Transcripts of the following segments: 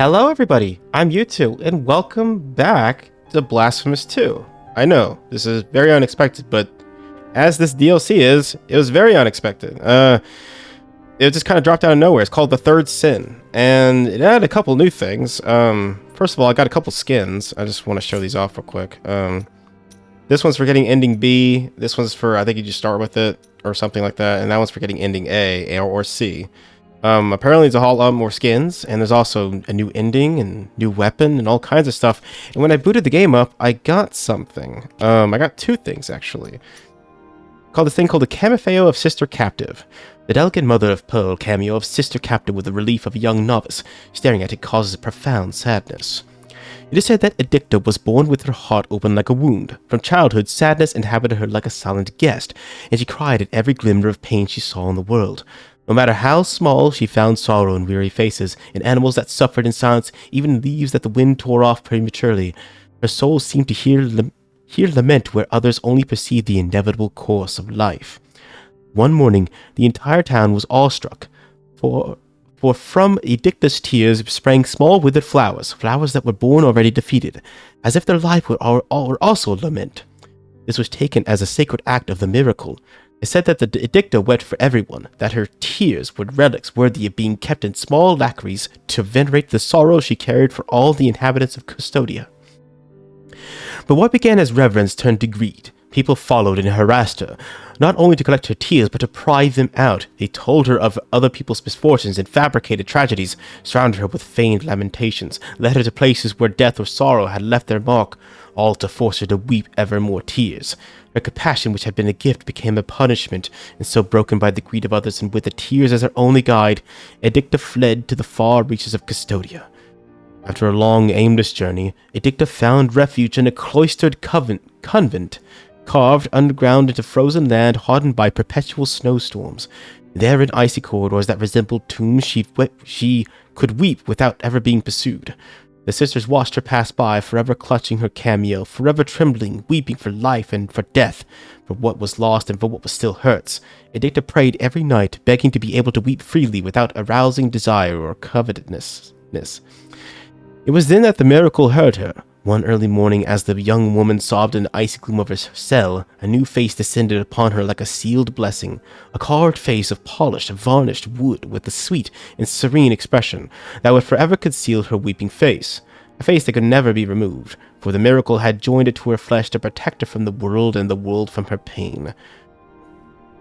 Hello everybody, I'm Yutu, and welcome back to Blasphemous 2. I know, this is very unexpected, but as this DLC is, it was very unexpected. It just kind of dropped out of nowhere. It's called The Third Sin, and it had a couple new things. First of all, I got a couple skins. I just want to show these off real quick. This one's for getting ending B, this one's for, I think you just start with it, or something like that, and that one's for getting ending A or C. Apparently there's a whole lot more skins, and there's also a new ending and new weapon and all kinds of stuff. And when I booted the game up, I got something. I got two things actually. Called this thing called the Cameo of Sister Captive. The delicate mother of pearl cameo of Sister Captive with the relief of a young novice. Staring at it causes profound sadness. It is said that Addicta was born with her heart open like a wound. From childhood, sadness inhabited her like a silent guest, and she cried at every glimmer of pain she saw in the world. No matter how small, she found sorrow in weary faces, in animals that suffered in silence, even leaves that the wind tore off prematurely. Her soul seemed to hear lament where others only perceived the inevitable course of life. One morning, the entire town was awestruck, for from Addicta's tears sprang small withered flowers that were born already defeated, as if their life were also a lament. This was taken as a sacred act of the miracle. It said that the Addicta wept for everyone, that her tears were relics worthy of being kept in small laqueries to venerate the sorrow she carried for all the inhabitants of Cvstodia. But what began as reverence turned to greed. People followed and harassed her, not only to collect her tears, but to pry them out. They told her of other people's misfortunes and fabricated tragedies, surrounded her with feigned lamentations, led her to places where death or sorrow had left their mark, all to force her to weep ever more tears. Her compassion, which had been a gift, became a punishment, and so broken by the greed of others and with the tears as her only guide, Addicta fled to the far reaches of Cvstodia. After a long, aimless journey, Addicta found refuge in a cloistered convent, carved underground into frozen land hardened by perpetual snowstorms. There in icy corridors that resembled tombs, she could weep without ever being pursued. The sisters watched her pass by, forever clutching her cameo, forever trembling, weeping for life and for death, for what was lost and for what was still hurts. Addicta prayed every night, begging to be able to weep freely without arousing desire or covetousness. It was then that the miracle heard her. One early morning, as the young woman sobbed in the icy gloom of her cell, a new face descended upon her like a sealed blessing, a carved face of polished, varnished wood with a sweet and serene expression that would forever conceal her weeping face, a face that could never be removed, for the miracle had joined it to her flesh to protect her from the world and the world from her pain.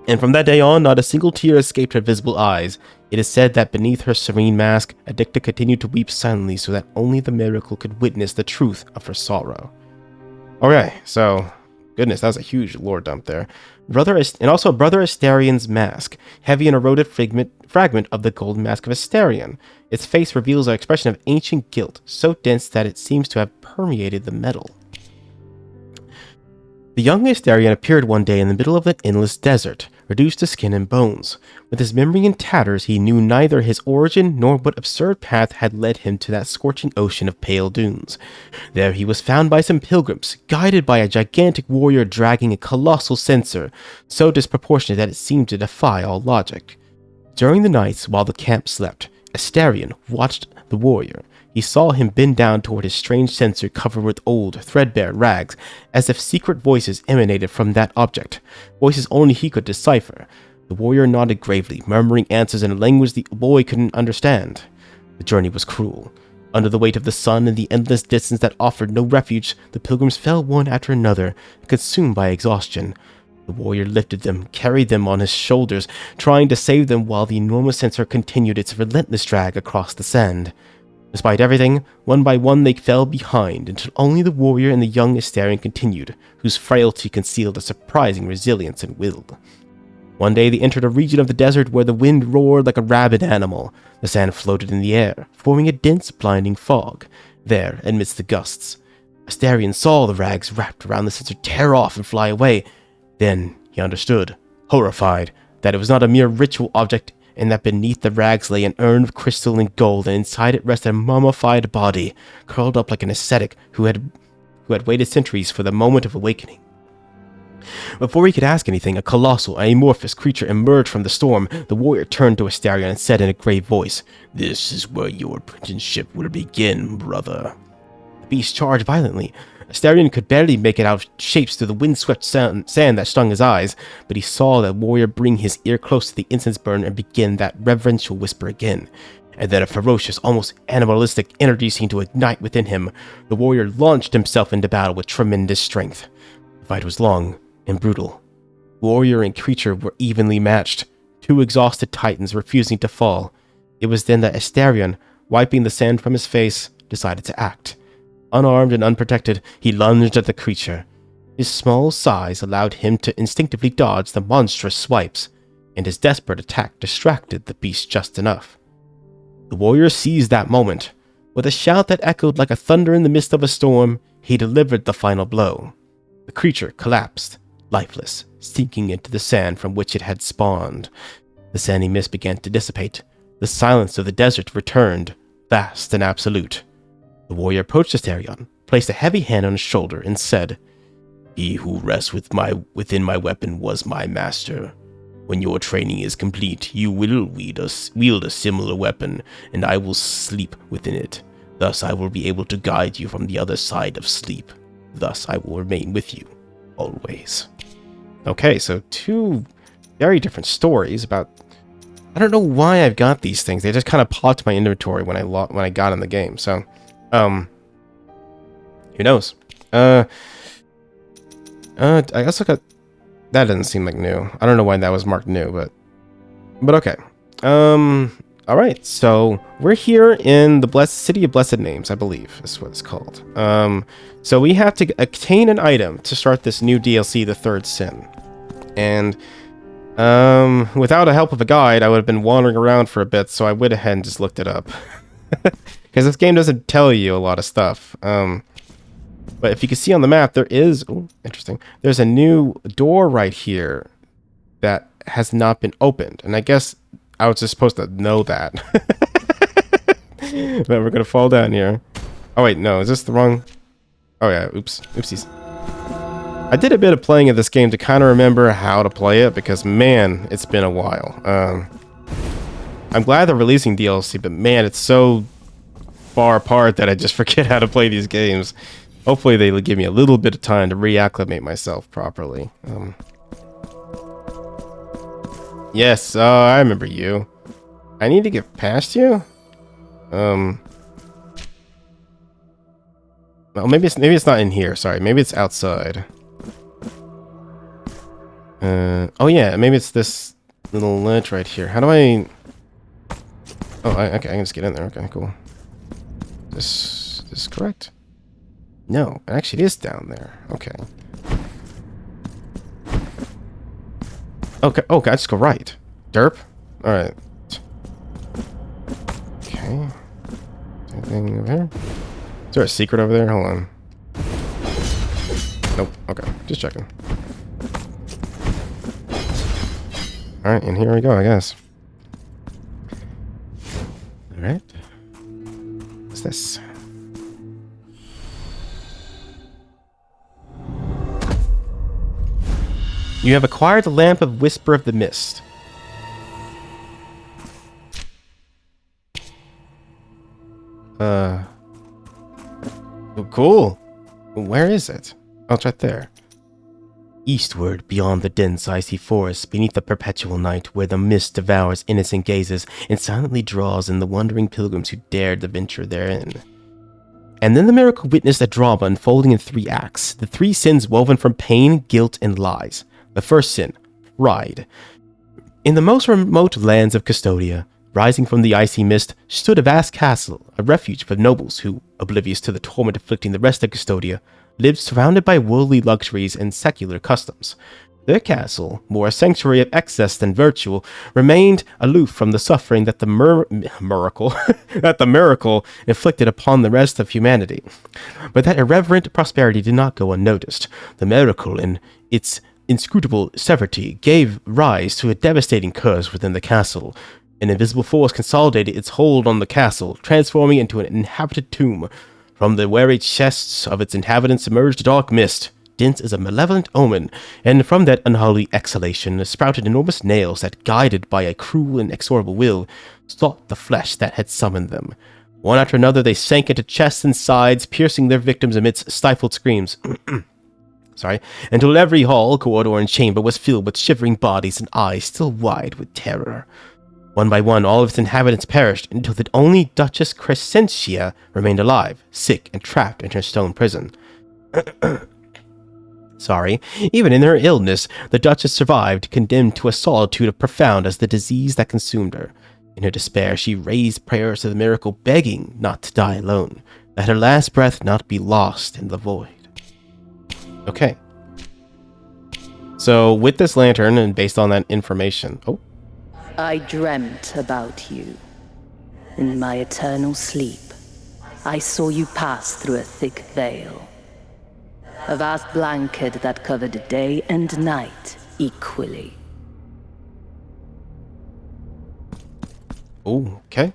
And from that day on, not a single tear escaped her visible eyes. It is said that beneath her serene mask, Addicta continued to weep silently so that only the miracle could witness the truth of her sorrow. Okay, so, goodness, that was a huge lore dump there. Brother Asterian's mask, heavy and eroded fragment of the golden mask of Asterian. Its face reveals an expression of ancient guilt, so dense that it seems to have permeated the metal. The young Asterian appeared one day in the middle of an endless desert, reduced to skin and bones. With his memory in tatters, he knew neither his origin nor what absurd path had led him to that scorching ocean of pale dunes. There he was found by some pilgrims, guided by a gigantic warrior dragging a colossal censer, so disproportionate that it seemed to defy all logic. During the nights, while the camp slept, Asterian watched the warrior. He saw him bend down toward his strange censer covered with old, threadbare rags, as if secret voices emanated from that object, voices only he could decipher. The warrior nodded gravely, murmuring answers in a language the boy couldn't understand. The journey was cruel. Under the weight of the sun and the endless distance that offered no refuge, the pilgrims fell one after another, consumed by exhaustion. The warrior lifted them, carried them on his shoulders, trying to save them while the enormous censer continued its relentless drag across the sand. Despite everything, one by one they fell behind, until only the warrior and the young Asterian continued, whose frailty concealed a surprising resilience and will. One day they entered a region of the desert where the wind roared like a rabid animal. The sand floated in the air, forming a dense, blinding fog. There, amidst the gusts, Asterian saw the rags wrapped around the censer tear off and fly away. Then he understood, horrified, that it was not a mere ritual object, and that beneath the rags lay an urn of crystal and gold, and inside it rested a mummified body, curled up like an ascetic who had waited centuries for the moment of awakening. Before he could ask anything, a colossal, amorphous creature emerged from the storm. The warrior turned to Astarion and said in a grave voice, "This is where your apprenticeship will begin, brother." The beast charged violently. Astarion could barely make it out of shapes through the windswept sand that stung his eyes, but he saw the warrior bring his ear close to the incense burner and begin that reverential whisper again. And then a ferocious, almost animalistic energy seemed to ignite within him. The warrior launched himself into battle with tremendous strength. The fight was long and brutal. Warrior and creature were evenly matched, two exhausted titans refusing to fall. It was then that Astarion, wiping the sand from his face, decided to act. Unarmed and unprotected, he lunged at the creature. His small size allowed him to instinctively dodge the monstrous swipes, and his desperate attack distracted the beast just enough. The warrior seized that moment. With a shout that echoed like a thunder in the midst of a storm, he delivered the final blow. The creature collapsed, lifeless, sinking into the sand from which it had spawned. The sandy mist began to dissipate. The silence of the desert returned, vast and absolute. The warrior approached Astarion, placed a heavy hand on his shoulder, and said, "He who rests within my weapon was my master. When your training is complete, you will wield a similar weapon, and I will sleep within it. Thus I will be able to guide you from the other side of sleep. Thus I will remain with you, always." Okay, so two very different stories about... I don't know why I've got these things. They just kind of popped my inventory when I got in the game, so... who knows? I also got... That doesn't seem like new. I don't know why that was marked new, but okay. Alright, so we're here in the City of Blessed Names, I believe is what it's called. So we have to obtain an item to start this new DLC, The Third Sin. And, without the help of a guide, I would have been wandering around for a bit, so I went ahead and just looked it up. Because this game doesn't tell you a lot of stuff. But if you can see on the map, there is... Oh, interesting. There's a new door right here that has not been opened. And I guess I was just supposed to know that. But we're going to fall down here. Oh, wait, no. Is this the wrong... Oh, yeah. Oops. Oopsies. I did a bit of playing of this game to kind of remember how to play it. Because, man, it's been a while. I'm glad they're releasing DLC, but, man, it's so far apart that I just forget how to play these games. Hopefully they'll give me a little bit of time to reacclimate myself properly. Yes, I remember you. I need to get past you? Well, maybe it's not in here, sorry. Maybe it's outside. Oh yeah, maybe it's this little ledge right here. How do I... Oh, okay, I can just get in there. Okay, cool. This is correct? No, actually it is down there. Okay. Okay, I just go right. Derp? Alright. Okay. Anything over here? Is there a secret over there? Hold on. Nope. Okay, just checking. Alright, and here we go, I guess. Alright. What's this? You have acquired the Lamp of Whisper of the Mist. Oh, cool. Where is it? Oh, it's right there. Eastward, beyond the dense icy forest, beneath the perpetual night, where the mist devours innocent gazes and silently draws in the wandering pilgrims who dared to venture therein. And then the miracle witnessed a drama unfolding in 3 acts, the 3 sins woven from pain, guilt, and lies. The first sin, pride. In the most remote lands of Cvstodia, rising from the icy mist, stood a vast castle, a refuge for nobles who, oblivious to the torment afflicting the rest of Cvstodia, lived surrounded by worldly luxuries and secular customs. Their castle, more a sanctuary of excess than virtue, remained aloof from the suffering that the miracle inflicted upon the rest of humanity. But that irreverent prosperity did not go unnoticed. The miracle, in its inscrutable severity, gave rise to a devastating curse within the castle. An invisible force consolidated its hold on the castle, transforming it into an inhabited tomb. From the weary chests of its inhabitants emerged a dark mist, dense as a malevolent omen, and from that unholy exhalation sprouted enormous nails that, guided by a cruel and inexorable will, sought the flesh that had summoned them. One after another, they sank into chests and sides, piercing their victims amidst stifled screams. Until every hall, corridor, and chamber was filled with shivering bodies and eyes still wide with terror. One by one, all of its inhabitants perished until the only Duchess Crescentia remained alive, sick and trapped in her stone prison. Even in her illness, the Duchess survived, condemned to a solitude profound as the disease that consumed her. In her despair, she raised prayers to the miracle, begging not to die alone, that her last breath not be lost in the void. Okay. So, with this lantern, and based on that information... Oh. I dreamt about you. In my eternal sleep, I saw you pass through a thick veil. A vast blanket that covered day and night equally. Oh, okay.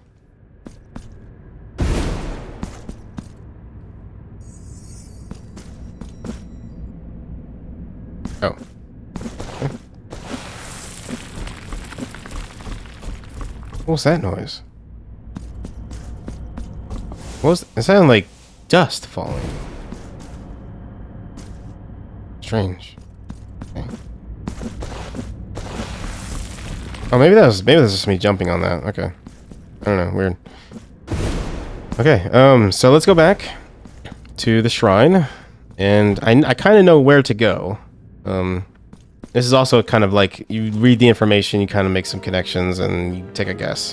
Oh. Okay. What was that noise? What was it? Sounded like dust falling. Strange. Okay. Oh, maybe that was just me jumping on that. Okay. I don't know. Weird. Okay. So let's go back to the shrine, and I kind of know where to go. This is also kind of like you read the information, you kind of make some connections, and you take a guess.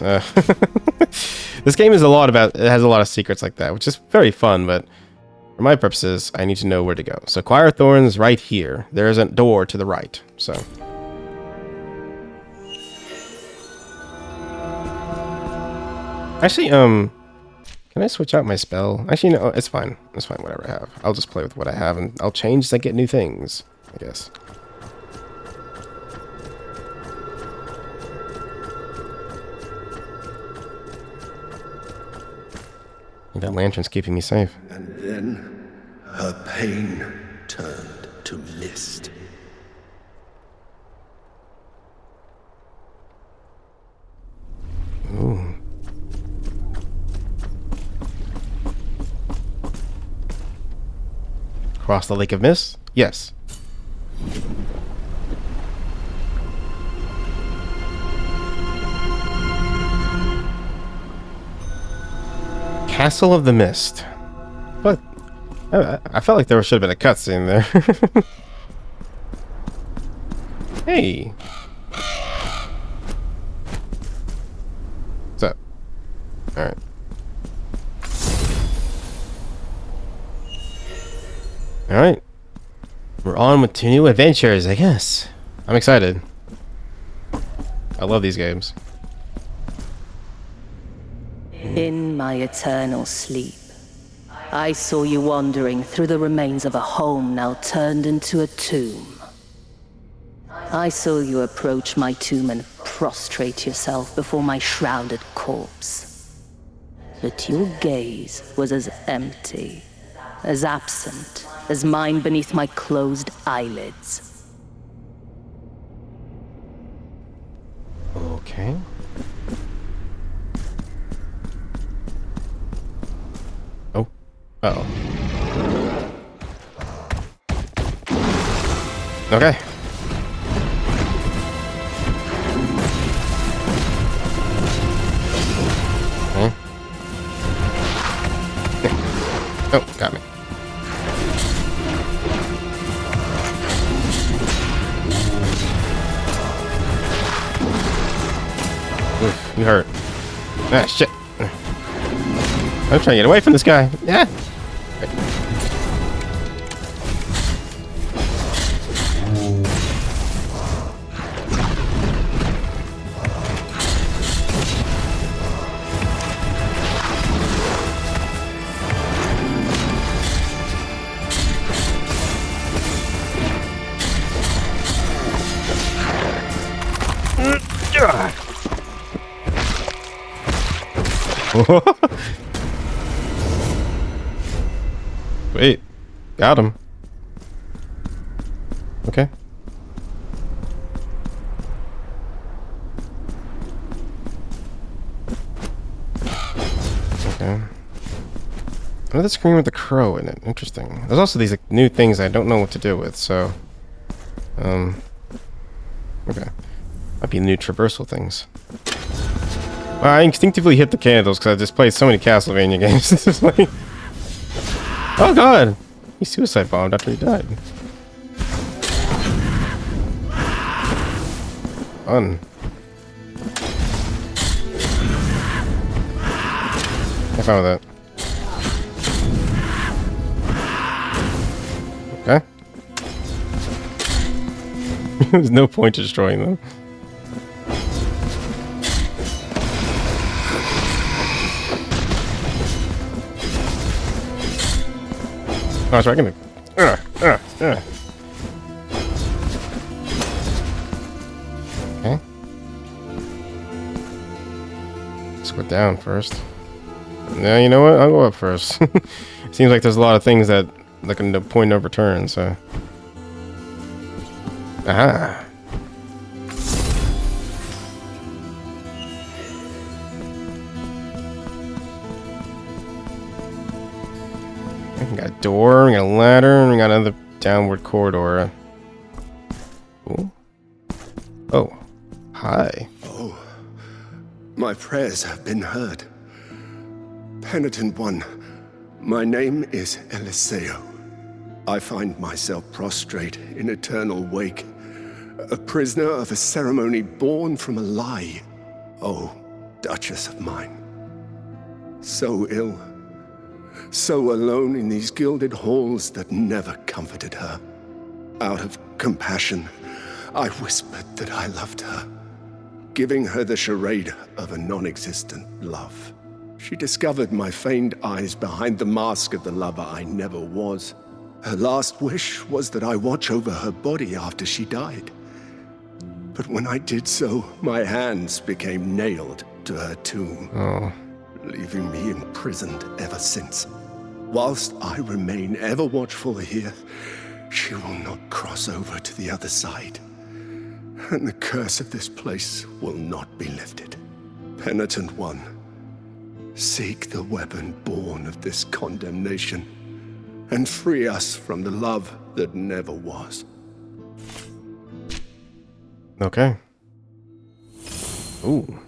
This game is it has a lot of secrets like that, which is very fun, but for my purposes, I need to know where to go. So Choir of Thorns right here. There is a door to the right. So actually, can I switch out my spell? Actually, no, it's fine. It's fine, whatever I have. I'll just play with what I have, and I'll change as I get new things, I guess. That lantern's keeping me safe. And then her pain turned to mist. Ooh. Cross the Lake of Mist? Yes. Castle of the Mist. But I felt like there should have been a cutscene there. Hey. What's up? Alright. Alright. We're on with 2 new adventures, I guess. I'm excited. I love these games. In my eternal sleep, I saw you wandering through the remains of a home now turned into a tomb. I saw you approach my tomb and prostrate yourself before my shrouded corpse. But your gaze was as empty, as absent, as mine beneath my closed eyelids. Okay. Oh. Uh-oh. Okay. Okay. Oh, got me. Oof, you hurt. Ah, shit. I'm trying to get away from this guy. Yeah. Wait, got him. Okay. Okay. Another screen with the crow in it. Interesting. There's also these like, new things I don't know what to do with, so... Okay. Might be new traversal things. Well, I instinctively hit the candles because I just played so many Castlevania games. This is like... Oh god! He suicide bombed after he died. Fun. Have fun with that. Okay. There's no point to destroying them. Oh, that's right. Give me. Okay. Let's go down first. Yeah, you know what? I'll go up first. Seems like there's a lot of things that like a point of return, so. Aha. We got a door, we got a ladder, and we got another downward corridor. Cool. Oh. Hi. Oh, my prayers have been heard. Penitent one, my name is Eliseo. I find myself prostrate in eternal wake, a prisoner of a ceremony born from a lie. Oh, Duchess of mine. So ill, so alone in these gilded halls that never comforted her. Out of compassion, I whispered that I loved her, giving her the charade of a non-existent love. She discovered my feigned eyes behind the mask of the lover I never was. Her last wish was that I watch over her body after she died. But when I did so, my hands became nailed to her tomb, leaving me imprisoned ever since. Whilst I remain ever watchful here, she will not cross over to the other side, and the curse of this place will not be lifted. Penitent one, seek the weapon born of this condemnation, and free us from the love that never was. Okay. Ooh.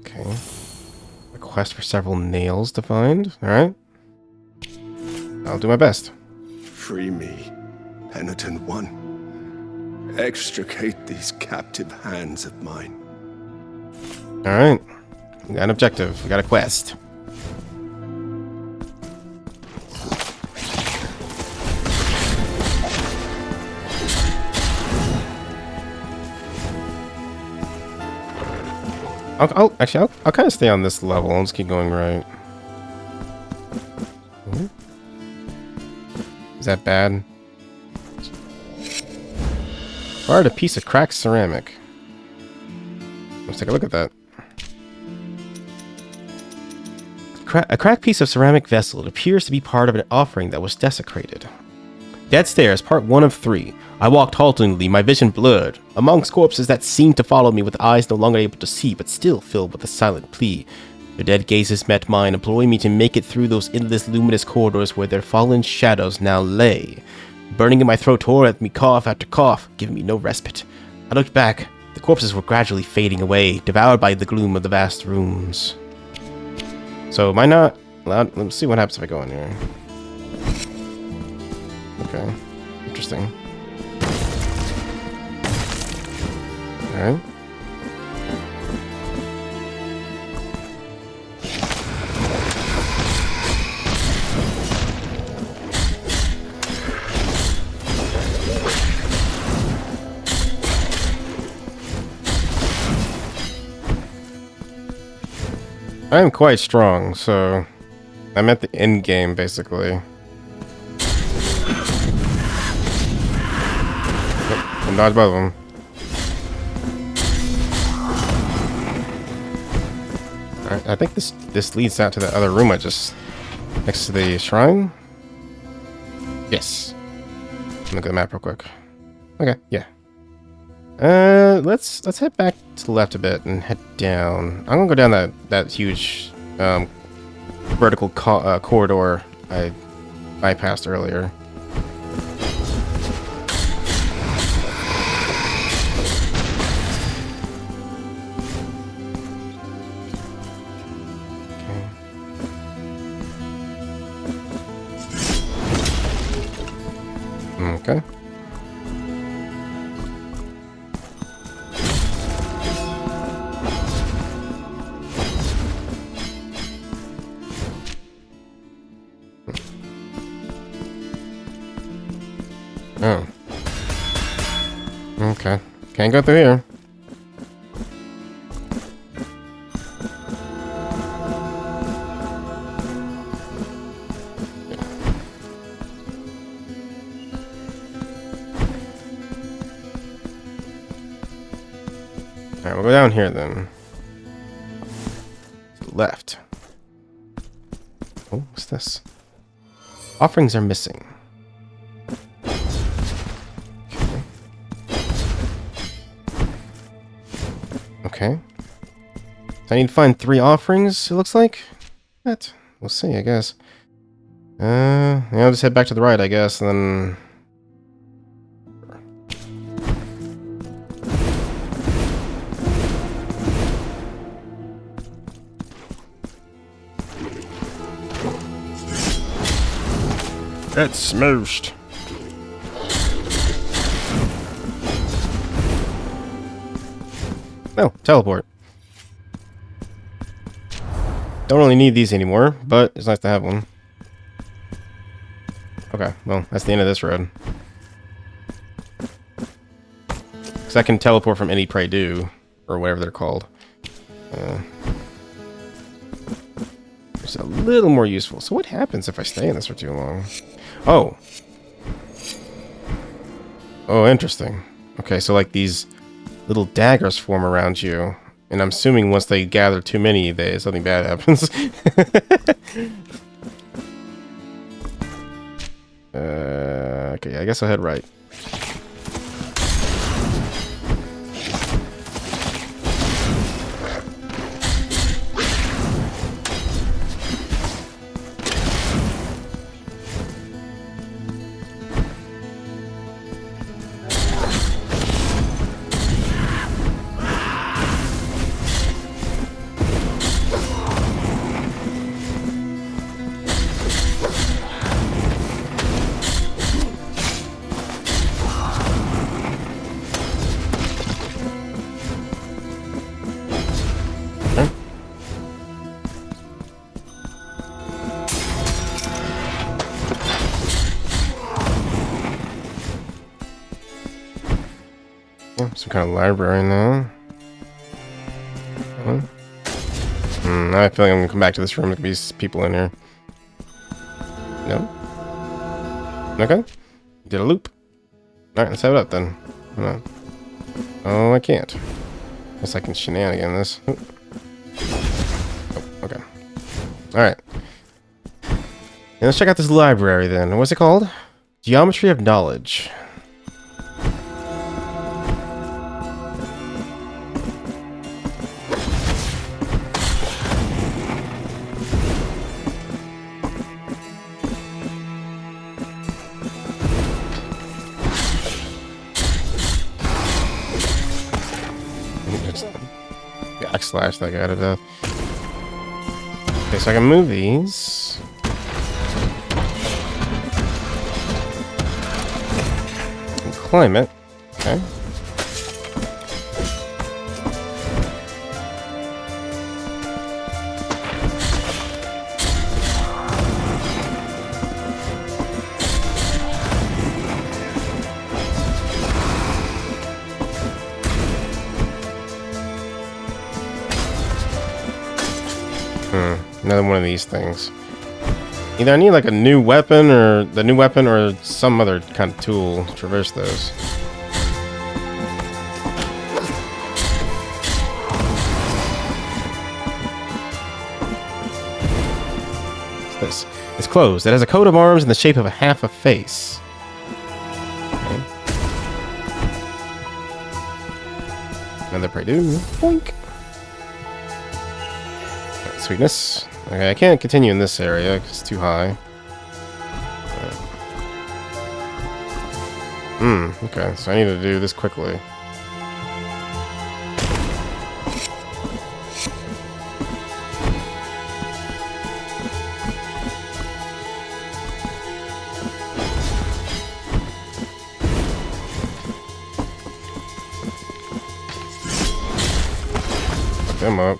Okay. A quest for several nails to find. Alright. I'll do my best. Free me, Penitent one. Extricate these captive hands of mine. Alright. We got an objective. We got a quest. I'll kind of stay on this level. I'll just keep going right. Is that bad? Fired a piece of cracked ceramic. Let's take a look at that. A cracked piece of ceramic vessel. It appears to be part of an offering that was desecrated. Dead Stairs, part 1 of 3. I walked haltingly, my vision blurred, amongst corpses that seemed to follow me with eyes no longer able to see, but still filled with a silent plea. Their dead gazes met mine, imploring me to make it through those endless luminous corridors where their fallen shadows now lay. Burning in my throat tore at me cough after cough, giving me no respite. I looked back. The corpses were gradually fading away, devoured by the gloom of the vast rooms. So, am I not allowed? Let's see what happens if I go in here. Okay. Interesting. Alright. I am quite strong, so I'm at the end game basically. Can dodge both of them. Alright, I think this leads out to the other room I just next to the shrine. Yes. Look at the map real quick. Okay, yeah. Let's head back to the left a bit and head down. I'm gonna go down that huge vertical corridor I bypassed earlier. Okay. Oh. Okay. Can't go through here. Alright, we'll go down here then. To the left. Oh, what's this? Offerings are missing. Okay. So I need to find 3 offerings, it looks like. What? We'll see, I guess. Yeah, I'll just head back to the right, I guess, and then... It's smooshed. Oh, teleport. Don't really need these anymore, but it's nice to have one. Okay, well, that's the end of this road. Because I can teleport from any prey do, or whatever they're called. It's a little more useful. So what happens if I stay in this for too long? Oh. Oh, interesting. Okay, so like these little daggers form around you. And I'm assuming once they gather too many, something bad happens. Okay, I guess I'll head right. Some kind of library now. I feel like I'm gonna come back to this room. There could be people in here. No? Okay. Did a loop. Alright, let's have it up then. Hold on. Oh, I can't. Guess I can shenanigan this. Oh, okay. Alright. Yeah, let's check out this library then. What's it called? Geometry of Knowledge. Slash that guy to death. Okay, so I can move these. And climb it. Okay. Another one of these things. Either I need like a new weapon or some other kind of tool to traverse those. What's this? It's closed. It has a coat of arms in the shape of half a face. Another Predu. Boink. Sweetness. Okay, I can't continue in this area because it's too high. Okay, so I need to do this quickly. Fuck them up.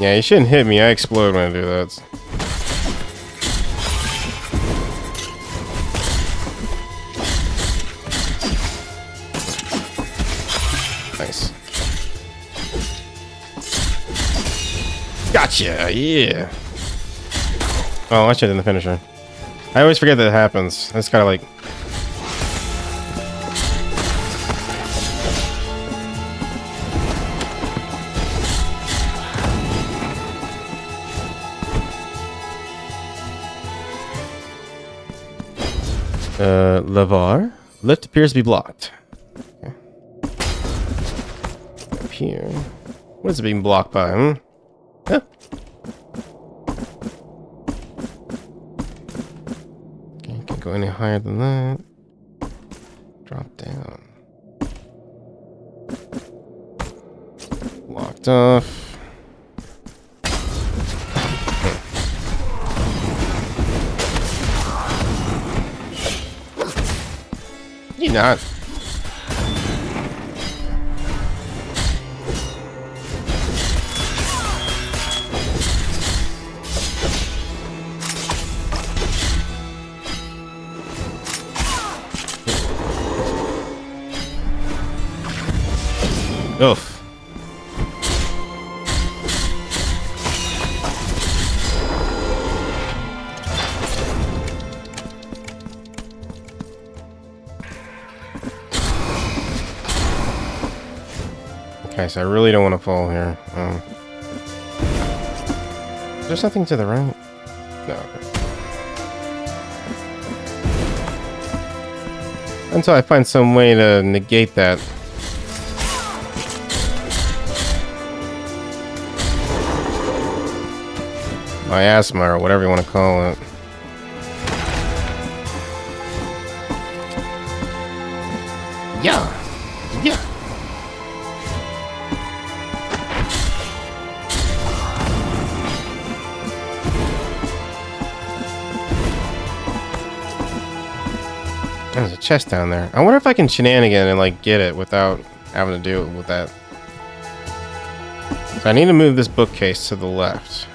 Yeah, you shouldn't hit me. I explode when I do that. Nice. Gotcha, yeah. Oh, I should have done the finisher. I always forget that it happens. I just gotta like... Lavar. Lift appears to be blocked. Okay. Up here. What is it being blocked by? Huh? Okay, can't go any higher than that. Drop down. Blocked off. You're not. Oof. Okay, so I really don't want to fall here. There's something to the right? No. Okay. Until I find some way to negate that. Miasma, or whatever you want to call it. Yeah! Yeah! There's a chest down there. I wonder if I can shenanigan and like get it without having to do it with that. So I need to move this bookcase to the left.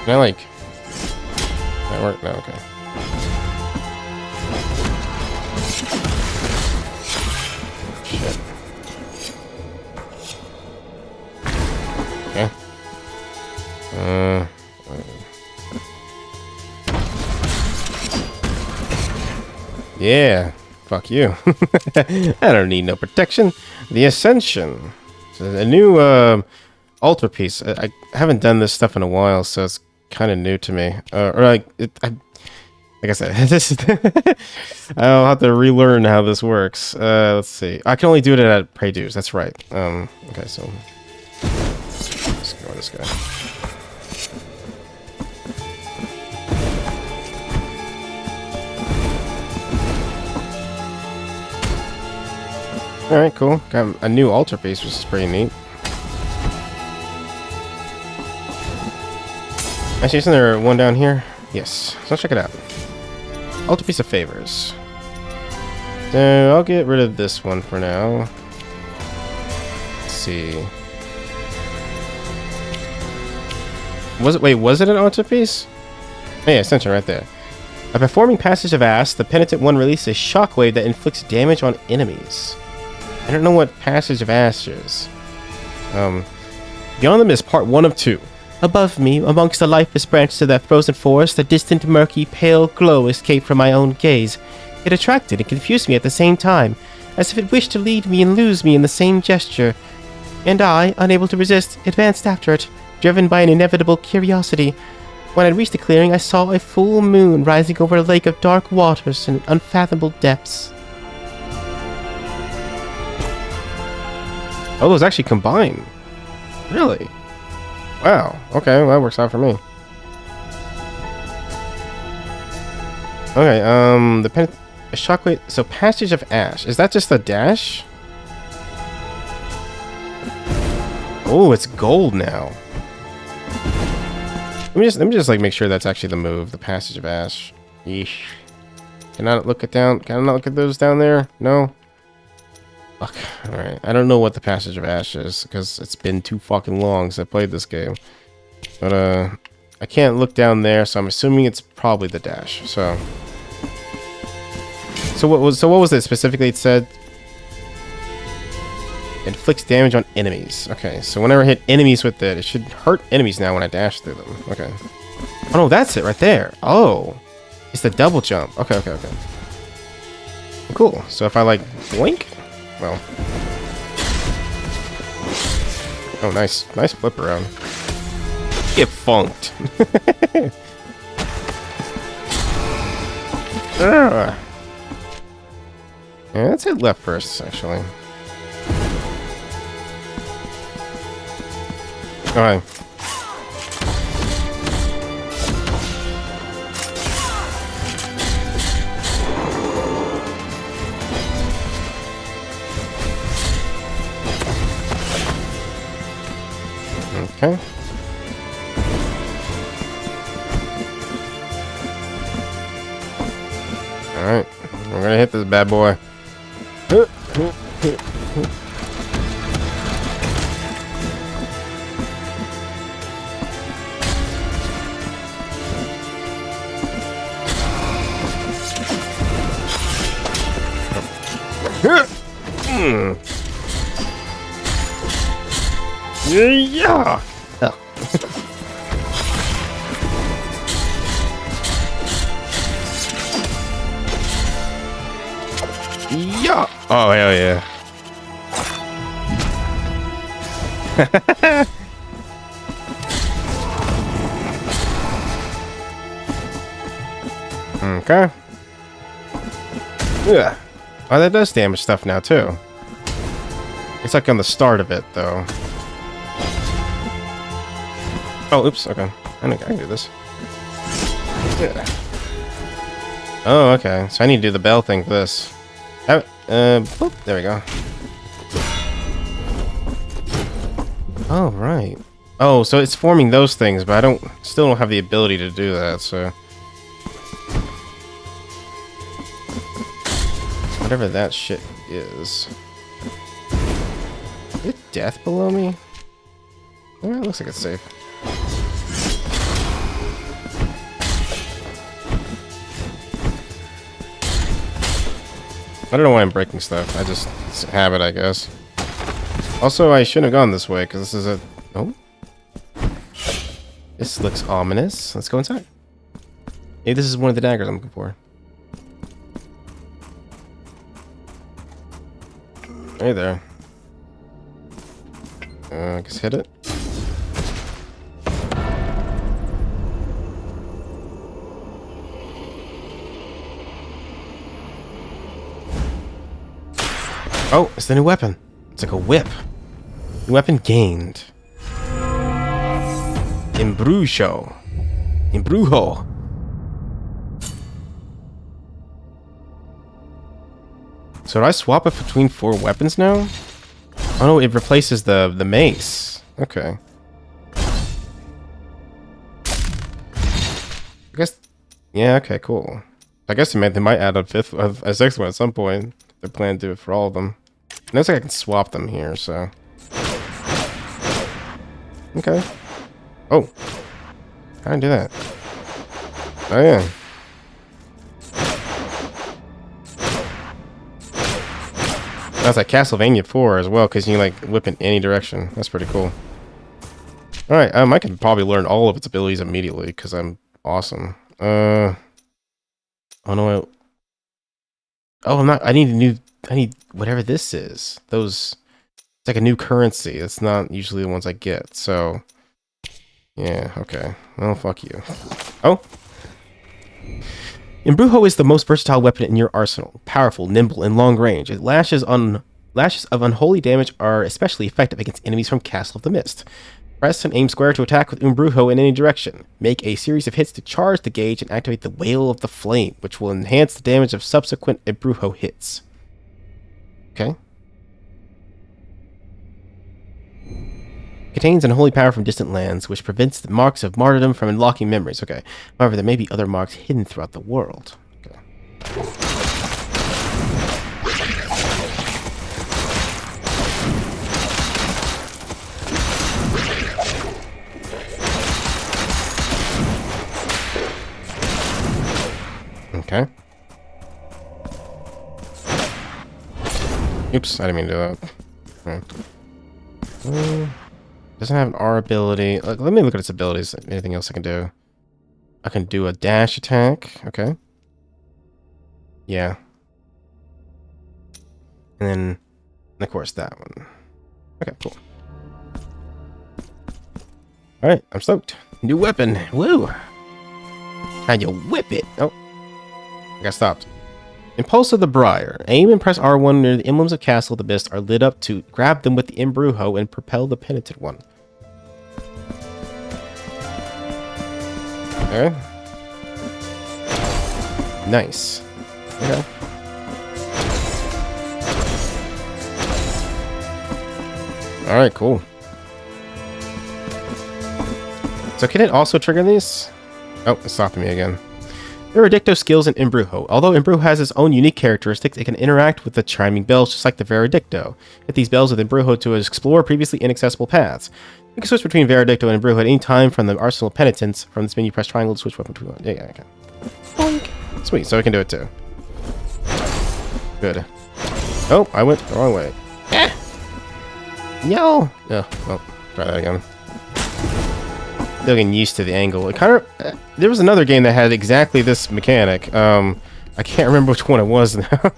Can I like... That work? No, okay. Shit. Okay. Yeah. Fuck you. I don't need no protection. The Ascension. So a new altarpiece. I haven't done this stuff in a while, so it's kind of new to me. Or like, like I said, this is I'll have to relearn how this works. Let's see. I can only do it at Predues. That's right. Okay, so let's go with this guy. All right, cool. Got a new altarpiece, which is pretty neat. Actually, isn't there one down here? Yes. So let's check it out. Altarpiece of Favors. So I'll get rid of this one for now. Let's see. Was it an altarpiece? Oh, yeah, Ascension right there. By performing Passage of Ass, the Penitent One releases a shockwave that inflicts damage on enemies. I don't know what Passage of Ass is. Beyond them is part 1 of 2. Above me, amongst the lifeless branches of that frozen forest, a distant, murky, pale glow escaped from my own gaze. It attracted and confused me at the same time, as if it wished to lead me and lose me in the same gesture. And I, unable to resist, advanced after it, driven by an inevitable curiosity. When I reached the clearing, I saw a full moon rising over a lake of dark waters and unfathomable depths. Oh, those actually combine. Really? Wow. Okay, well, that works out for me. Okay, a shockwave. So, Passage of Ash. Is that just a dash? Oh, it's gold now. Let me just like make sure that's actually the move. The Passage of Ash. Yeesh. Can I look it down? Can I not look at those down there? No. Fuck. All right. I don't know what the Passage of Ash is because it's been too fucking long since I played this game. But I can't look down there, so I'm assuming it's probably the dash. So what was it specifically? It said inflicts damage on enemies. Okay, so whenever I hit enemies with it, it should hurt enemies now when I dash through them. Okay. Oh no, that's it right there. Oh, it's the double jump. Okay. Cool. So if I like blink, well. Oh, nice flip around. Get funked. Yeah, let's hit left first, actually. Alright. Okay. Alright. We're gonna hit this bad boy. Yeah. Oh. Yeah. Oh hell yeah. Okay. Yeah. Oh, that does damage stuff now too. It's like on the start of it though. Oh, oops. Okay. I can do this. Yeah. Oh, okay. So I need to do the bell thing for this. Boop, there we go. Oh, right. Oh, so it's forming those things, but I still don't have the ability to do that, so. Whatever that shit is. Is it death below me? Oh, it looks like it's safe. I don't know why I'm breaking stuff. It's a habit, I guess. Also, I shouldn't have gone this way, because this is a... Oh? This looks ominous. Let's go inside. Maybe this is one of the daggers I'm looking for. Hey there. I guess hit it. Oh, it's the new weapon. It's like a whip. New weapon gained. Embrujo. Embrujo. So do I swap it between 4 weapons now? Oh no, it replaces the mace. Okay. I guess. Yeah. Okay. Cool. I guess they might add a 6th one at some point. They're planning to do it for all of them. It looks like I can swap them here, so. Okay. Oh. How do I do that? Oh, yeah. That's like Castlevania 4 as well, because you can like whip in any direction. That's pretty cool. Alright, I can probably learn all of its abilities immediately, because I'm awesome. Oh no, oh, I'm not. I need whatever this is. It's like a new currency. It's not usually the ones I get. So Yeah, okay. Well, fuck you. Oh! Embrujo is the most versatile weapon in your arsenal. Powerful, nimble, and long range. Its lashes of unholy damage are especially effective against enemies from Castle of the Mist. Press and aim square to attack with Embrujo in any direction. Make a series of hits to charge the gauge and activate the Wail of the Flame, which will enhance the damage of subsequent Embrujo hits. Okay. Contains unholy power from distant lands, which prevents the marks of martyrdom from unlocking memories. Okay. However, there may be other marks hidden throughout the world. Okay. Okay. Oops, I didn't mean to do that. Okay. Doesn't have an R ability. Let me look at its abilities. Anything else I can do? I can do a dash attack. Okay. Yeah. And then, of course, that one. Okay, cool. Alright, I'm stoked. New weapon. Woo! How you whip it? Oh. I got stopped. Impulse of the Briar. Aim and press R1 near the emblems of Castle of the Mist are lit up to grab them with the Embrujo and propel the penitent one. Okay. Nice. Okay. Alright, cool. So can it also trigger these? Oh, it's stopping me again. Veredicto skills in Embrujo. Although Embrujo has its own unique characteristics, it can interact with the chiming bells just like the Veredicto. Hit these bells with Embrujo to explore previously inaccessible paths. You can switch between Veredicto and Embrujo at any time from the Arsenal of Penitence. From this menu, press triangle to switch weapon to one. Yeah, okay. Boink. Sweet, so we can do it too. Good. Oh, I went the wrong way. No! Yeah, well, try that again. Still getting used to the angle. It kind of... there was another game that had exactly this mechanic. I can't remember which one it was now.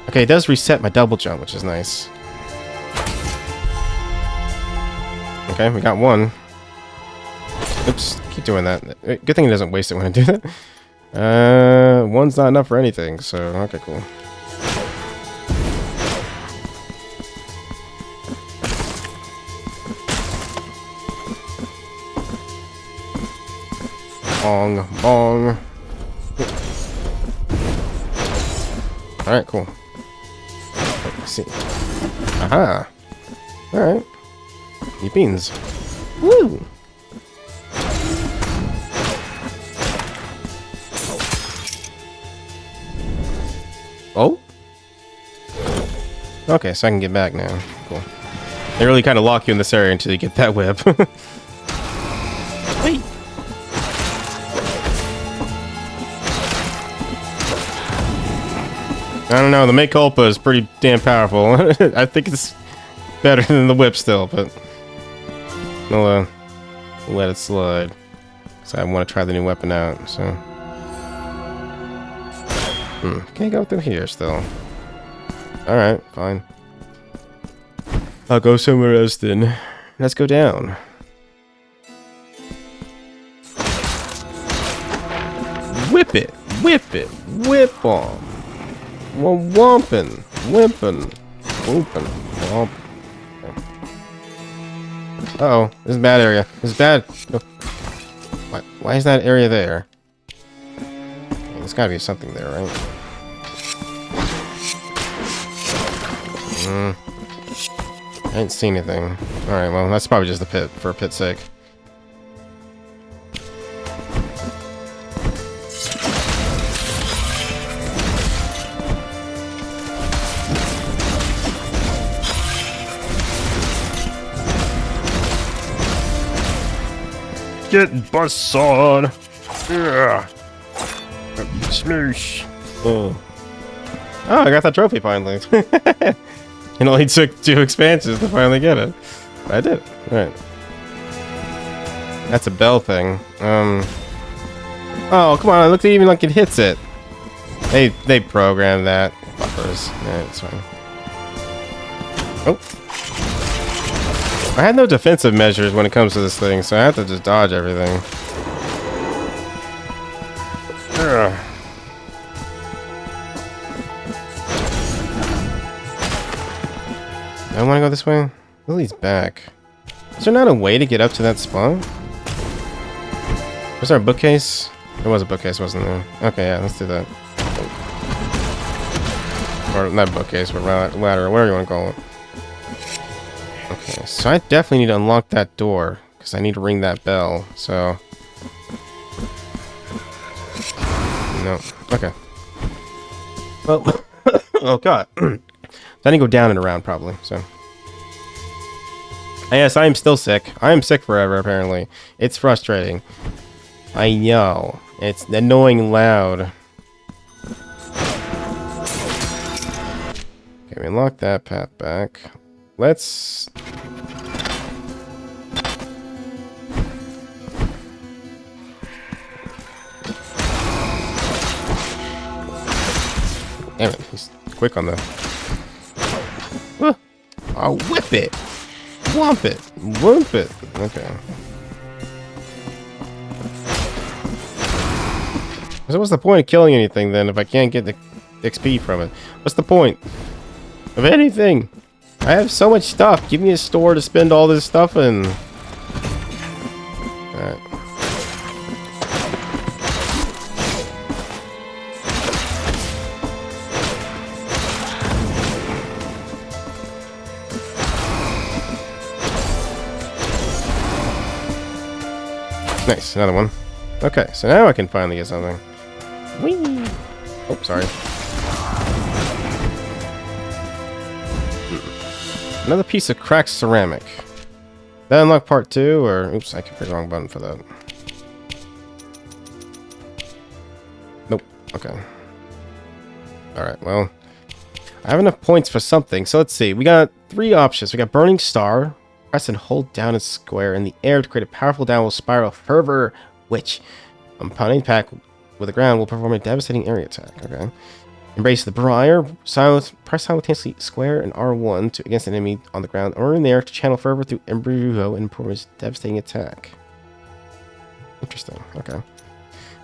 Okay, it does reset my double jump, which is nice. Okay, we got one. Oops, keep doing that. Good thing it doesn't waste it when I do that. One's not enough for anything, so... Okay, cool. Bong, bong. Alright, cool. Let's see. Aha! Alright. Eat beans. Woo! Oh? Okay, so I can get back now. Cool. They really kind of lock you in this area until you get that whip. Wait! I don't know, the mea culpa is pretty damn powerful. I think it's better than the whip still, but I'll let it slide. So I want to try the new weapon out, so... Can't go through here still. Alright, fine. I'll go somewhere else then. Let's go down. Whip it! Whip it! Whip on! Well, wompin', whippin', whoopin', womp. Uh-oh, this is a bad area. This is bad. No. Why is that area there? There's gotta be something there, right? I didn't see anything. Alright, well, that's probably just the pit, for a pit's sake. Get buzzsaw! Yeah. Smoosh. Oh, I got that trophy finally. It only took 2 expansions to finally get it. But I did it. Alright. That's a bell thing. Oh, come on, it looks even like it hits it. They programmed that. Fuckers. Yeah, it's fine. Oh. I had no defensive measures when it comes to this thing, so I have to just dodge everything. Ugh. I want to go this way. Lily's back. Is there not a way to get up to that spot? Was there a bookcase? There was a bookcase, wasn't there? Okay, yeah, let's do that. Or not bookcase, but ladder, whatever you want to call it. Okay, so I definitely need to unlock that door because I need to ring that bell. So no, okay. Well, oh god, I need to go down and around probably. So yes, I am still sick. I am sick forever. Apparently, it's frustrating. I know it's annoying loud. Okay, we unlock that path back. Let's... Damn it, he's quick on the... I'll whip it! Whomp it! Whoomp it! Okay. So what's the point of killing anything then if I can't get the XP from it? What's the point of anything? I have so much stuff. Give me a store to spend all this stuff in. Alright. Nice, another one. Okay, so now I can finally get something. Whee! Oh, sorry. Another piece of cracked ceramic. That unlock part 2, or oops, I clicked the wrong button for that. Nope. Okay. Alright, well. I have enough points for something, so let's see. We got 3 options. We got Burning Star. Press and hold down a square in the air to create a powerful downward spiral fervor, which, upon impact with the ground, will perform a devastating area attack. Okay. Embrace the Briar. Press simultaneously square and R1 against an enemy on the ground or in the air to channel fervor through Embrujo and perform a devastating attack. Interesting. Okay.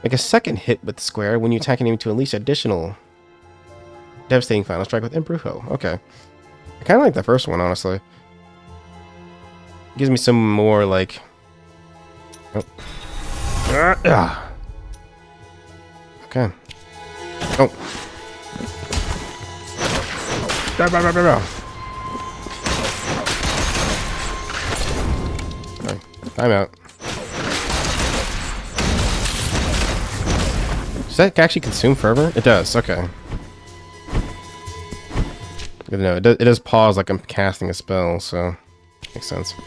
Make a second hit with square when you attack an enemy to unleash additional devastating final strike with Embrujo. Okay. I kind of like the first one, honestly. Gives me some more, like... Oh. Okay. Oh. Sorry. Time out. Does that actually consume fervor? It does. Okay. Good to know. It does pause like I'm casting a spell, so makes sense. All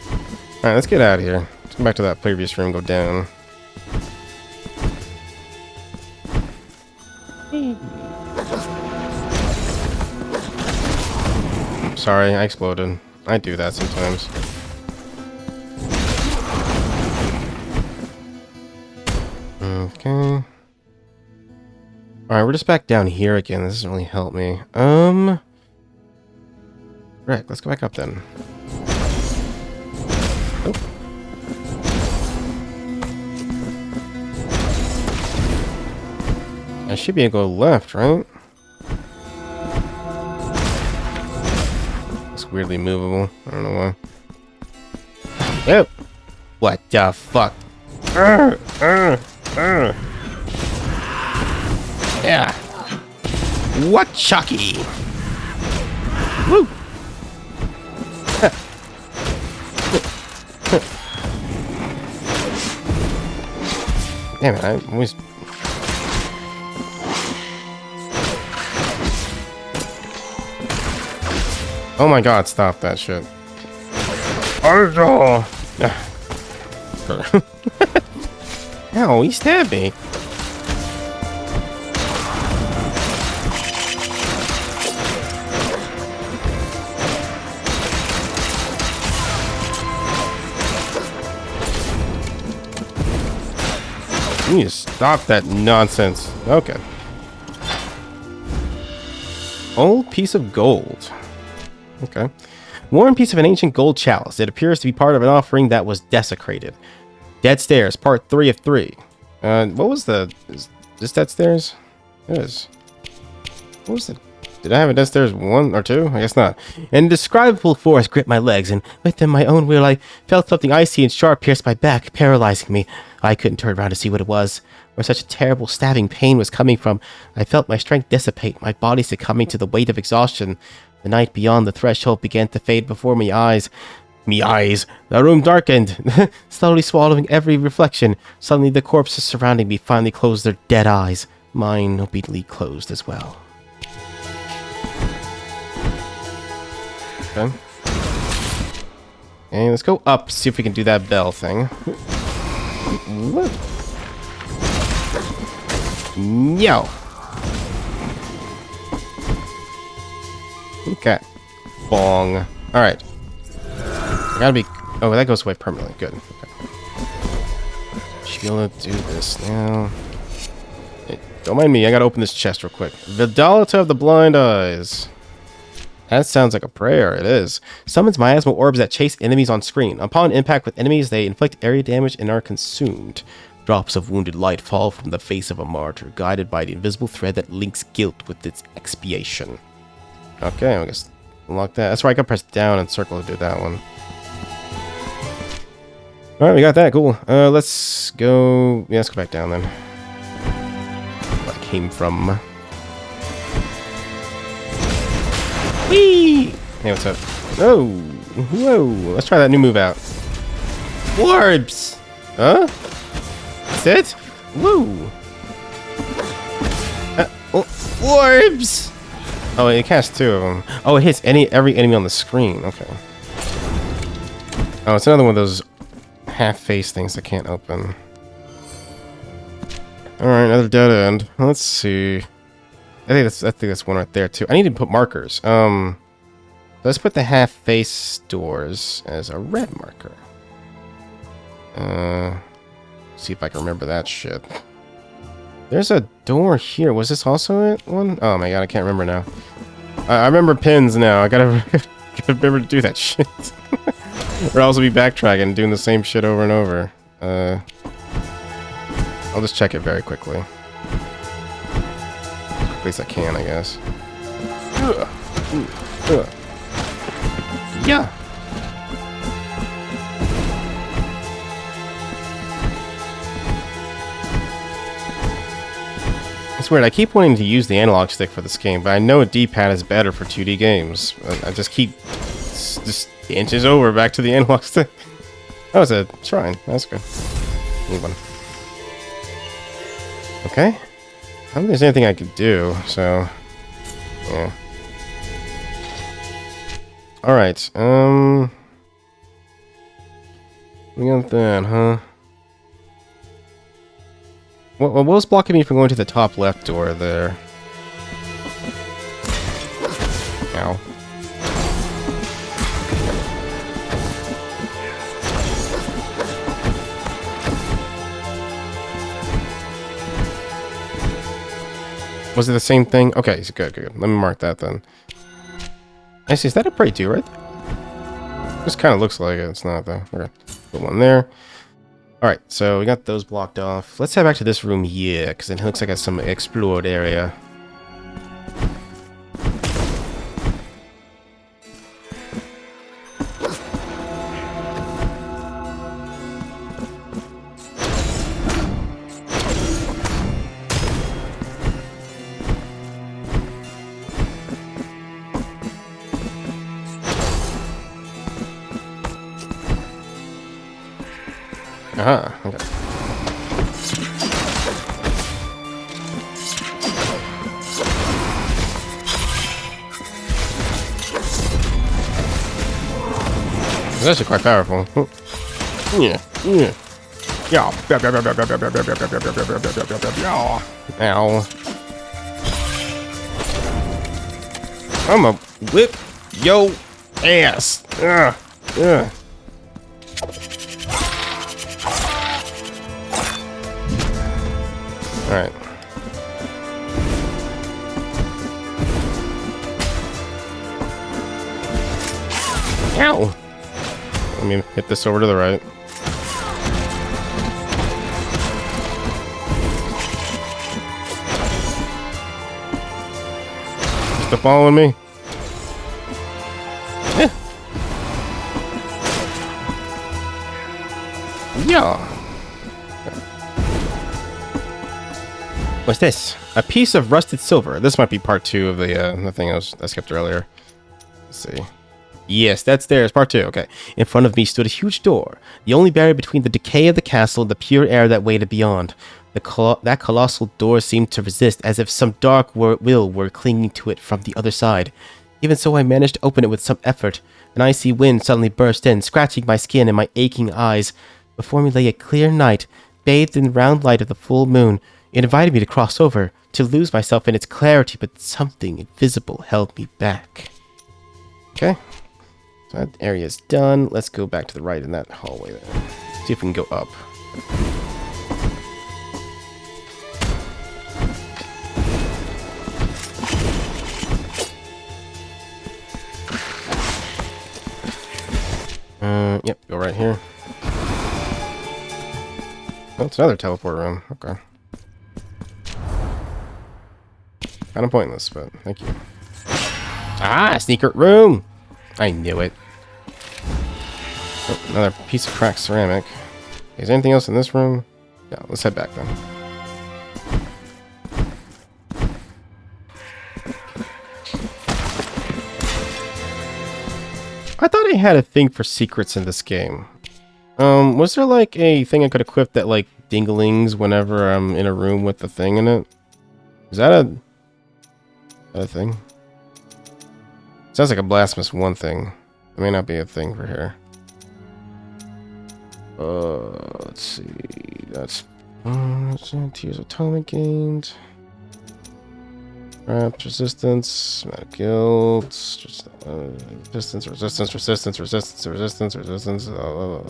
right, let's get out of here. Let's go back to that previous room. Go down. Sorry, I exploded. I do that sometimes. Okay. Alright, we're just back down here again. This doesn't really help me. Right, let's go back up then. Oh. I should be able to go left, right? Weirdly movable. I don't know why. Yep. What the fuck? Yeah. What Chucky? Woo. Damn it! I always. Oh my god, stop that shit. Ow, he stabbed me. You need to stop that nonsense. Okay. Old piece of gold. Okay. Worn piece of an ancient gold chalice. It appears to be part of an offering that was desecrated. Dead Stairs, part 3 of 3. What was the... Is this Dead Stairs? It is. What was it? Did I have a Dead Stairs 1 or 2? I guess not. An indescribable force gripped my legs, and within my own will I felt something icy and sharp pierce my back, paralyzing me. I couldn't turn around to see what it was, where such a terrible stabbing pain was coming from. I felt my strength dissipate, my body succumbing to the weight of exhaustion. The night beyond the threshold began to fade before my eyes. The room darkened, slowly swallowing every reflection. Suddenly the corpses surrounding me finally closed their dead eyes. Mine obediently closed as well. Okay. And let's go up, see if we can do that bell thing. What? No. Okay. Bong. Alright. Gotta be... Oh, that goes away permanently. Good. Okay. Should be able to do this now. Hey, don't mind me. I gotta open this chest real quick. Vidalita of the Blind Eyes. That sounds like a prayer. It is. Summons miasmal orbs that chase enemies on screen. Upon impact with enemies, they inflict area damage and are consumed. Drops of wounded light fall from the face of a martyr, guided by the invisible thread that links guilt with its expiation. Okay, I guess unlock that. That's right, I can press down and circle to do that one. Alright, we got that. Cool. Let's go... Yeah, let's go back down then. Where I came from. Whee! Hey, what's up? Oh! Whoa! Let's try that new move out. Orbs! Huh? That's it? Woo! Orbs! Oh, it casts 2 of them. Oh, it hits every enemy on the screen. Okay. Oh, it's another one of those half-face things that can't open. Alright, another dead end. Let's see. I think that's one right there too. I need to put markers. Let's put the half-face doors as a red marker. See if I can remember that shit. There's a door here. Was this also it? One? Oh my god, I can't remember now. I remember pins now. I gotta remember to do that shit. Or else I'll be backtracking and doing the same shit over and over. I'll just check it very quickly. At least I can, I guess. Yeah. It's weird. I keep wanting to use the analog stick for this game, but I know a D-pad is better for 2D games. I just keep just inches over back to the analog stick. That was a shrine. That's good. Need one. Okay. I don't think there's anything I could do, so... Yeah. Alright, we got that, huh? What was blocking me from going to the top left door there? Ow. Was it the same thing? Okay, good. Let me mark that then. Actually, is that a pray to right there? This kind of looks like it. It's not though. Okay, put one there. Alright, so we got those blocked off. Let's head back to this room here, because it looks like it's some explored area. Aha, okay. It's actually quite powerful. Yeah. Ow. I'm a whip yo ass. Ugh. Alright. Ow! Let me hit this over to the right. Still following me? Yeah. What's this? A piece of rusted silver. This might be part 2 of the thing I skipped earlier. Let's see. Yes, that's there. It's part 2. Okay. In front of me stood a huge door, the only barrier between the decay of the castle and the pure air that waited beyond. That colossal door seemed to resist, as if some dark will were clinging to it from the other side. Even so, I managed to open it with some effort. An icy wind suddenly burst in, scratching my skin and my aching eyes. Before me lay a clear night, bathed in the round light of the full moon. It invited me to cross over, to lose myself in its clarity, but something invisible held me back. Okay. So that area's done. Let's go back to the right in that hallway there. See if we can go up. Yep, go right here. Oh, it's another teleport room. Okay. Kind of pointless, but thank you. Ah, secret room! I knew it. Oh, another piece of cracked ceramic. Is there anything else in this room? No, let's head back then. I thought I had a thing for secrets in this game. Was there like a thing I could equip that like dinglings whenever I'm in a room with the thing in it? Is that a thing? Sounds like a Blasphemous 1 thing. It may not be a thing for here. Let's see. That's Tears of Atonement gained. Trapped resistance, magic guild, resistance,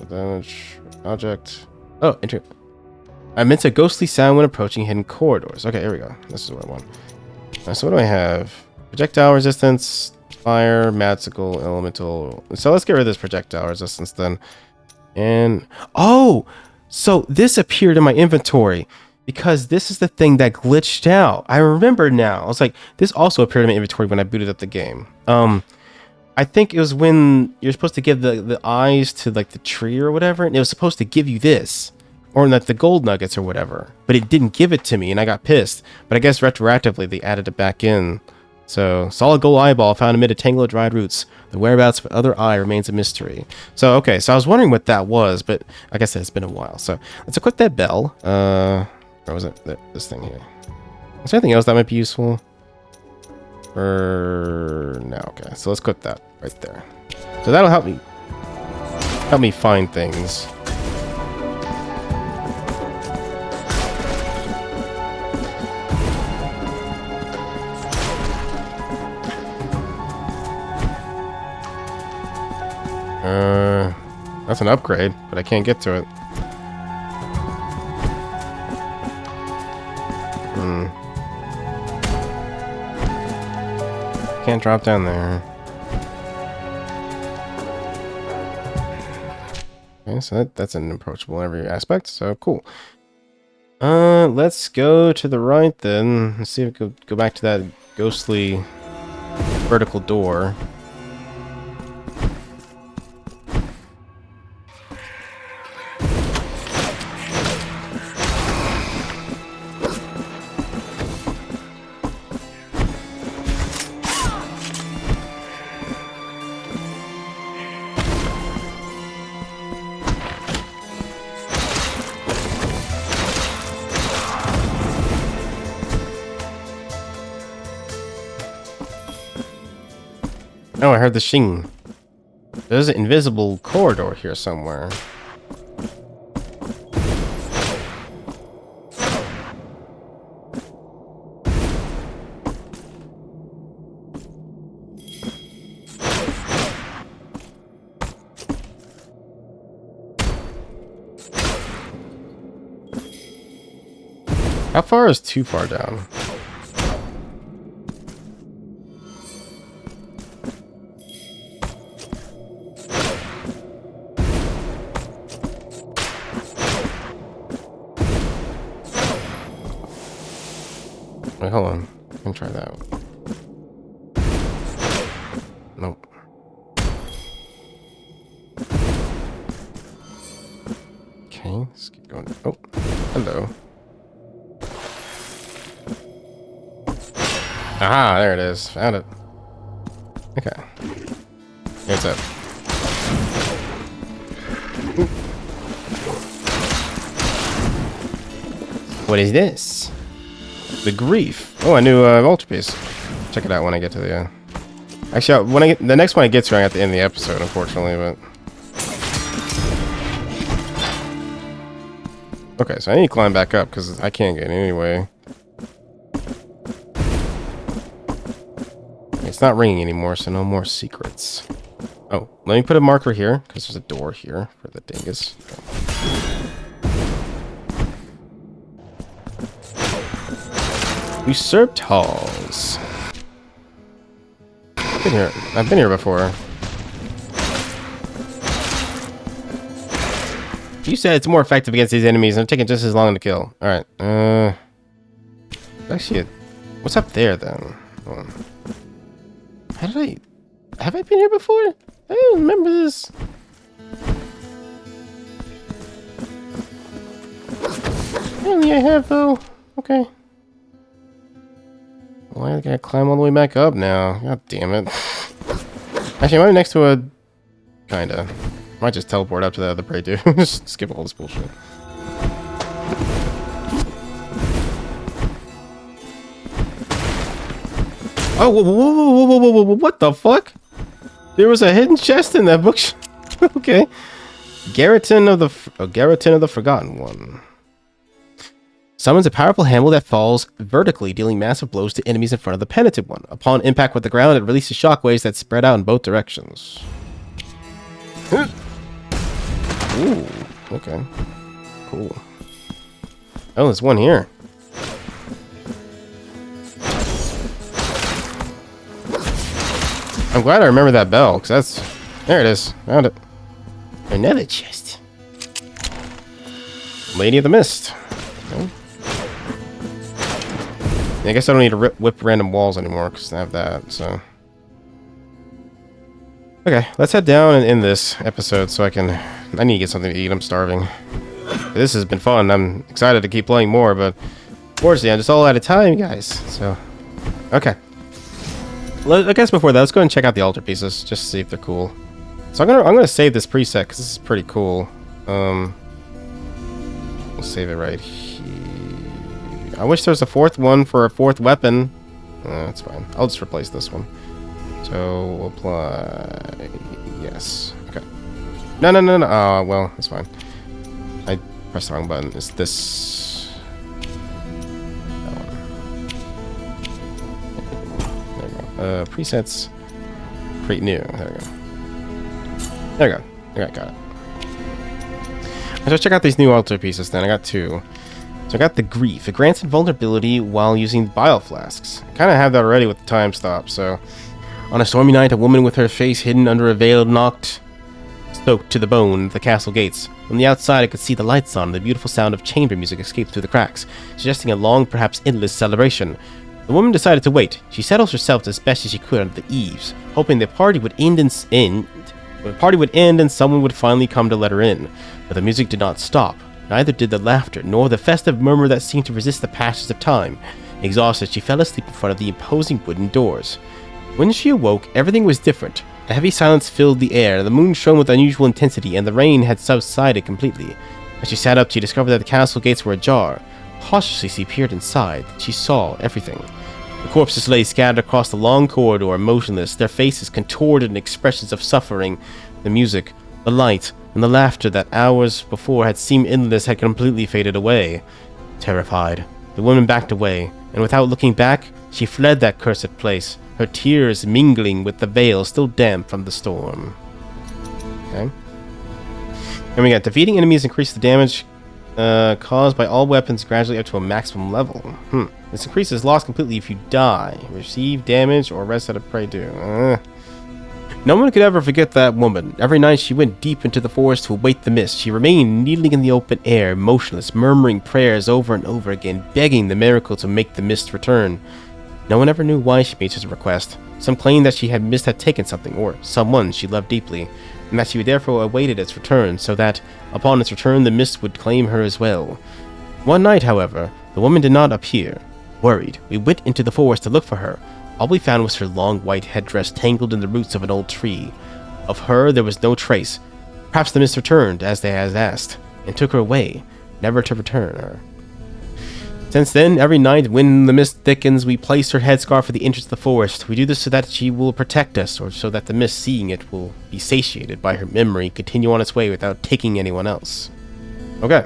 damage, object. Oh, enter. I meant a ghostly sound when approaching hidden corridors. Okay, here we go. This is what I want. So what do I have? Projectile resistance, fire, magical, elemental. So let's get rid of this projectile resistance then. And oh, so this appeared in my inventory. Because this is the thing that glitched out. I remember now. I was like, this also appeared in my inventory when I booted up the game. I think it was when you're supposed to give the eyes to like the tree or whatever, and it was supposed to give you this. Or like the gold nuggets or whatever. But it didn't give it to me, and I got pissed. But I guess retroactively they added it back in. So, solid gold eyeball found amid a tangle of dried roots. The whereabouts of the other eye remains a mystery. So, okay, so I was wondering what that was, but like I said, it's been a while. So, let's equip that bell. Or was it this thing here? Is there anything else that might be useful? No, okay. So let's click that right there. So that'll help me find things. That's an upgrade, but I can't get to it. Can't drop down there. Okay, so that's an approachable in every aspect, so cool. Let's go to the right then. Let's see if we can go back to that ghostly vertical door. Oh, I heard the shing. There's an invisible corridor here somewhere. How far is too far down? Wait, hold on. Let me try that. Nope. Okay, let's keep going. Oh, hello. Aha, there it is. Found it. Okay. Here's up. Ooh. What is this? The Grief. Oh, a new altarpiece. Check it out when I get to the. Actually, when I get the next one, I get to, I have to end the episode, unfortunately. But okay, so I need to climb back up because I can't get in anyway. It's not ringing anymore, so no more secrets. Oh, let me put a marker here because there's a door here for the dingus. Usurped Halls. I've been here before. You said it's more effective against these enemies and they're taking just as long to kill. Alright, actually, what's up there then? Hold on. How did have I been here before? I don't remember this. Apparently I have though. Okay. Why I gotta climb all the way back up now? God damn it. Actually, I'm right next to a... Kinda. Might just teleport up to the other prey dude. Just skip all this bullshit. Oh, whoa, what the fuck? There was a hidden chest in that book. Okay. Garrotin of the Forgotten One. Summons a powerful hammer that falls vertically, dealing massive blows to enemies in front of the penitent one. Upon impact with the ground, it releases shockwaves that spread out in both directions. Ooh, okay. Cool. Oh, there's one here. I'm glad I remember that bell, because that's... There it is. Found it. Another chest. Lady of the Mist. Okay. I guess I don't need to whip random walls anymore, because I have that, so... Okay, let's head down and end this episode so I need to get something to eat. I'm starving. This has been fun. I'm excited to keep playing more, but... Unfortunately, I'm just all out of time, guys, so... Okay. I guess before that, let's go ahead and check out the altar pieces, just to see if they're cool. So I'm gonna save this preset because this is pretty cool. We'll save it right here. I wish there was a fourth one for a fourth weapon. That's fine. I'll just replace this one. So we'll apply. Yes. Okay. No. Oh well, that's fine. I pressed the wrong button. It's this. Presets, create new. There we go. Okay, got it. Let's check out these new altar pieces then. I got two. So I got the Grief. It grants invulnerability while using bile flasks. I kind of have that already with the time stop. So, on a stormy night, a woman with her face hidden under a veil knocked, stoked to the bone at the castle gates. From the outside, I could see the lights on and the beautiful sound of chamber music escape through the cracks, suggesting a long, perhaps endless celebration. The woman decided to wait. She settled herself as best as she could under the eaves, hoping the party would end and someone would finally come to let her in. But the music did not stop. Neither did the laughter, nor the festive murmur that seemed to resist the passage of time. Exhausted, she fell asleep in front of the imposing wooden doors. When she awoke, everything was different. A heavy silence filled the air, the moon shone with unusual intensity, and the rain had subsided completely. As she sat up, she discovered that the castle gates were ajar. Cautiously, she peered inside. She saw everything. The corpses lay scattered across the long corridor, motionless, their faces contorted in expressions of suffering. The music, the light, and the laughter that hours before had seemed endless had completely faded away. Terrified, the woman backed away, and without looking back, she fled that cursed place, her tears mingling with the veil still damp from the storm. Okay. And we got defeating enemies increase the damage caused by all weapons gradually up to a maximum level. This increase is lost completely if you die, receive damage, or rest at a prey do. No one could ever forget that woman. Every night she went deep into the forest to await the mist. She remained kneeling in the open air, motionless, murmuring prayers over and over again, begging the miracle to make the mist return. No one ever knew why she made such a request. Some claimed that the mist had taken something, or someone she loved deeply, and that she would therefore awaited its return, so that, upon its return, the mist would claim her as well. One night, however, the woman did not appear. Worried, we went into the forest to look for her. All we found was her long white headdress tangled in the roots of an old tree. Of her there was no trace. Perhaps the mist returned, as they had asked, and took her away, never to return her. Since then, every night when the mist thickens, we place her headscarf at the entrance of the forest. We do this so that she will protect us, or so that the mist, seeing it, will be satiated by her memory, continue on its way without taking anyone else. Okay.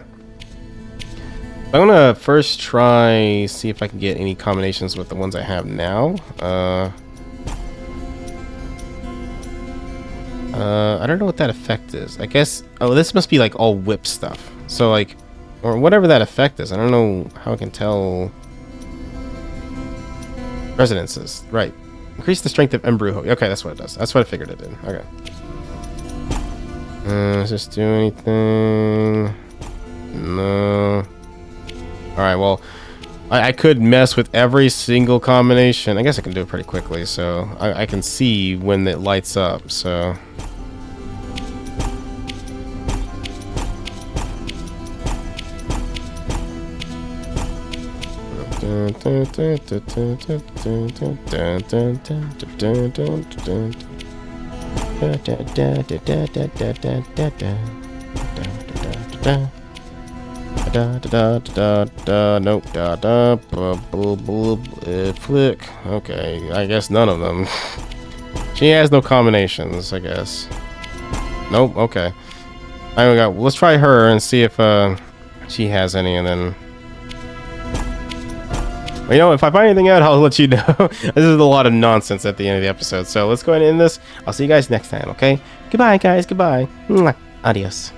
I'm gonna first try, see if I can get any combinations with the ones I have now. I don't know what that effect is. I guess, oh, this must be like all whip stuff. So like, or whatever that effect is. I don't know how I can tell. Resonances, right. Increase the strength of Embrujo. Okay, that's what it does. That's what I figured it did. Okay. Does this do anything? No. Alright, well, I could mess with every single combination. I guess I can do it pretty quickly, so I can see when it lights up, so... Nope, flick. Okay, I guess none of them. She has no combinations, I guess. Nope, okay. Let's try her and see if she has any, and then... Well, you know, if I find anything out, I'll let you know. This is a lot of nonsense at the end of the episode, so let's go ahead and end this. I'll see you guys next time, okay? Goodbye, guys, goodbye. Mwah. Adios.